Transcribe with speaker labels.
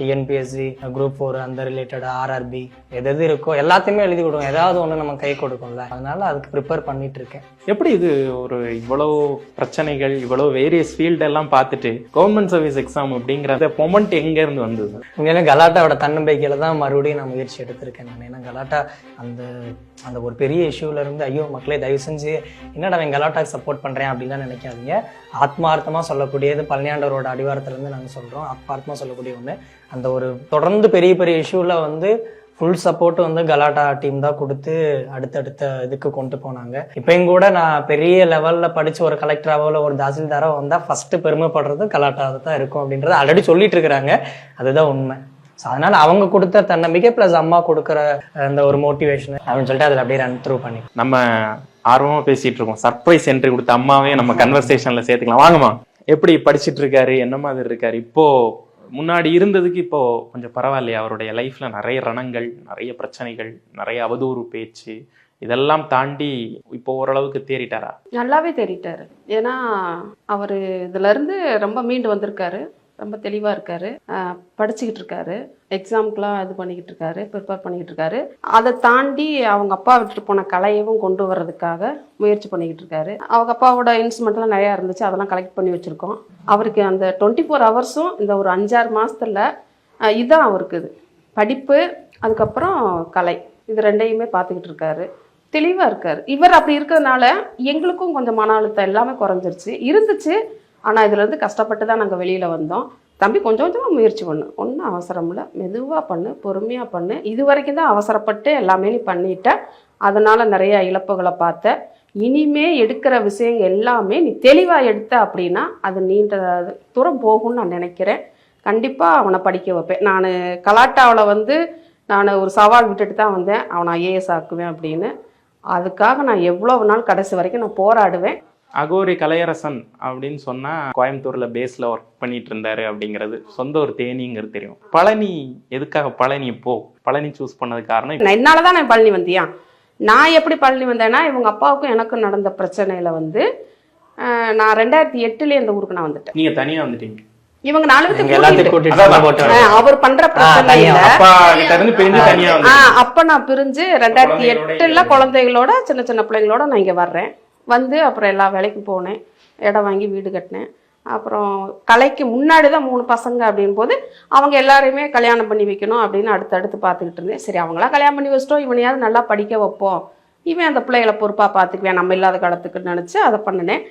Speaker 1: TNPSC group 4 அந்த related RRB எது இருக்கோ எல்லாத்தையுமே எழுதி கொடுக்கும். ஏதாவது ஒன்று நம்ம கை கொடுக்கும்ல, அதனால அதுக்கு ப்ரிப்பேர் பண்ணிட்டு இருக்கேன்.
Speaker 2: எப்படி இது ஒரு இவ்வளவு பிரச்சனைகள் இவ்வளவு வேரியஸ் ஃபீல்ட் எல்லாம் பார்த்துட்டு கவர்மெண்ட் சர்வீஸ் எக்ஸாம் அப்படிங்கிற மொமெண்ட் எங்க இருந்து வந்தது?
Speaker 1: உண்மையிலே கலாட்டாவோட தன்னம்பிக்கையில தான் மறுபடியும் நான் முயற்சி எடுத்திருக்கேன். நான் ஏன்னா கலாட்டா அந்த அந்த ஒரு பெரிய இஷ்யூல இருந்து ஐயோ மக்களே தயவு செஞ்சு என்னடா அவன் கலாட்டாக்கு சப்போர்ட் பண்றேன் அப்படின்லாம் நினைக்காதீங்க. ஆத்மார்த்தமா சொல்லக்கூடியது பழனியாண்டவரோட அடிவாரத்துல இருந்து நாங்கள் சொல்றோம். ஆத்மார்த்தமா சொல்லக்கூடிய ஒன்று. அந்த ஒரு தொடர்ந்து பெரிய பெரிய இஷ்யூல வந்து ஃபுல் சப்போர்ட் வந்து கலாட்டா டீம் தான் கொடுத்து அடுத்தடுத்த இதுக்கு கொண்டு போனாங்க. இப்பயும் கூட நான் பெரிய லெவல்ல படிச்சு ஒரு கலெக்டராவோ ஒரு தாசில்தாரோ வந்தா ஃபர்ஸ்ட் பெருமைப்படுறது கலாட்டாவை தான் இருக்கும் அப்படின்றத ஆல்ரெடி சொல்லிட்டு இருக்கிறாங்க. அதுதான் உண்மை. ஸோ அதனால அவங்க கொடுத்த தன்னம்பிக்கை பிளஸ் அம்மா கொடுக்குற அந்த ஒரு மோட்டிவேஷன் அப்படின்னு சொல்லிட்டு அதில் அப்படியே ரன் த்ரூ பண்ணி
Speaker 2: நம்ம ஆர்வமா பேசிட்டு இருக்கோம். சர்ப்ரைஸ் என்ட்ரி கொடுத்த அம்மாவே நம்ம கன்வர்சேஷன்ல சேர்த்துக்கலாம். வாங்கம்மா, எப்படி படிச்சுட்டு இருக்காரு, என்ன மாதிரி இருக்காரு, இப்போ முன்னாடி இருந்ததுக்கு இப்போ கொஞ்சம் பரவாயில்லையா? அவருடைய லைஃப்ல நிறைய ரணங்கள், நிறைய பிரச்சனைகள், நிறைய அவதூறு பேச்சு இதெல்லாம் தாண்டி இப்போ ஓரளவுக்கு தேறிட்டாரா?
Speaker 3: நல்லாவே தேறிட்டாரு. ஏன்னா அவர் இதுல இருந்து ரொம்ப மீண்டு வந்திருக்காரு. ரொம்ப தெளிவாக இருக்காரு. படிச்சுக்கிட்டு இருக்காரு. எக்ஸாமுக்கெலாம் இது பண்ணிக்கிட்டு இருக்காரு, ப்ரிப்பேர் பண்ணிக்கிட்டு இருக்காரு. அதை தாண்டி அவங்க அப்பா விட்டுட்டு போன கலையவும் கொண்டு வர்றதுக்காக முயற்சி பண்ணிக்கிட்டு இருக்காரு. அவங்க அப்பாவோட இன்ஸ்ட்ருமெண்ட்லாம் நிறையா இருந்துச்சு, அதெல்லாம் கலெக்ட் பண்ணி வச்சுருக்கோம். அவருக்கு அந்த 24 ஹவர்ஸும் இந்த ஒரு 5-6 மாதத்தில் இதுதான் அவருக்கு இது படிப்பு, அதுக்கப்புறம் கலை, இது ரெண்டையுமே பார்த்துக்கிட்டு இருக்காரு. தெளிவாக இருக்கார். இவர் அப்படி இருக்கிறதுனால எங்களுக்கும் கொஞ்சம் மன அழுத்தம் எல்லாமே குறைஞ்சிருச்சு. இருந்துச்சு, ஆனால் இதுலேருந்து கஷ்டப்பட்டு தான் நாங்கள் வெளியில் வந்தோம். தம்பி கொஞ்சம் கொஞ்சமாக முயற்சி பண்ணு, ஒன்றும் அவசரம் இல்லை, மெதுவாக பண்ணு, பொறுமையாக பண்ணு. இது வரைக்கும் தான் அவசரப்பட்டு எல்லாமே நீ பண்ணிட்ட, அதனால் நிறைய இழப்புகளை பார்த்த. இனிமே எடுக்கிற விஷயங்கள் எல்லாமே நீ தெளிவாக எடுத்த அப்படின்னா அது நீண்ட தூரம் போகும்னு நான் நினைக்கிறேன். கண்டிப்பாக அவனை படிக்க வைப்பேன். நான் கலாட்டாவில் வந்து நான் ஒரு சவால் விட்டுட்டு தான் வந்தேன், அவனை ஐஏஎஸ் ஆக்குவேன் அப்படின்னு. அதுக்காக நான் எவ்வளவு நாள் கடைசி வரைக்கும் நான் போராடுவேன்.
Speaker 2: அகோரி கலையரசன் அப்படின்னு சொன்னா கோயம்புத்தூர்ல பேஸ்ல ஒர்க் பண்ணிட்டு இருந்தாரு அப்படிங்கிறது, சொந்த ஒரு தேனிங்கிறது தெரியும். பழனி எதுக்காக பழனி இப்போ பழனி சூஸ் பண்ணது காரணம்?
Speaker 3: என்னாலதான் நான் பழனி வந்தியா? நான் எப்படி பழனி வந்தேன்னா இவங்க அப்பாவுக்கும் எனக்கும் நடந்த பிரச்சனையில வந்து நான் 2008 இந்த ஊருக்கு நான் வந்துட்டேன்.
Speaker 2: நீங்க தனியா வந்துட்டீங்க?
Speaker 3: இவங்க 4 அவர் பண்ற அப்ப நான் பிரிஞ்சு 2008 குழந்தைகளோட சின்ன சின்ன பிள்ளைங்களோட நான் இங்க வர்றேன். வந்து அப்புறம் எல்லா வேலைக்கும் போனேன், இடம் வாங்கி வீடு கட்டினேன். அப்புறம் கலைக்கு முன்னாடி தான் 3 பசங்க அப்படின் போது அவங்க எல்லாரையுமே கல்யாணம் பண்ணி வைக்கணும் அப்படின்னு அடுத்தடுத்து பார்த்துக்கிட்டு இருந்தேன். சரி, அவங்களாம் கல்யாணம் பண்ணி வச்சிட்டோம், இவனையாவது நல்லா படிக்க வைப்போம், இவன் அந்த பிள்ளைகளை பொறுப்பாக பார்த்துக்குவேன் நம்ம இல்லாத காலத்துக்குன்னு நினச்சி அதை பண்ணினேன்.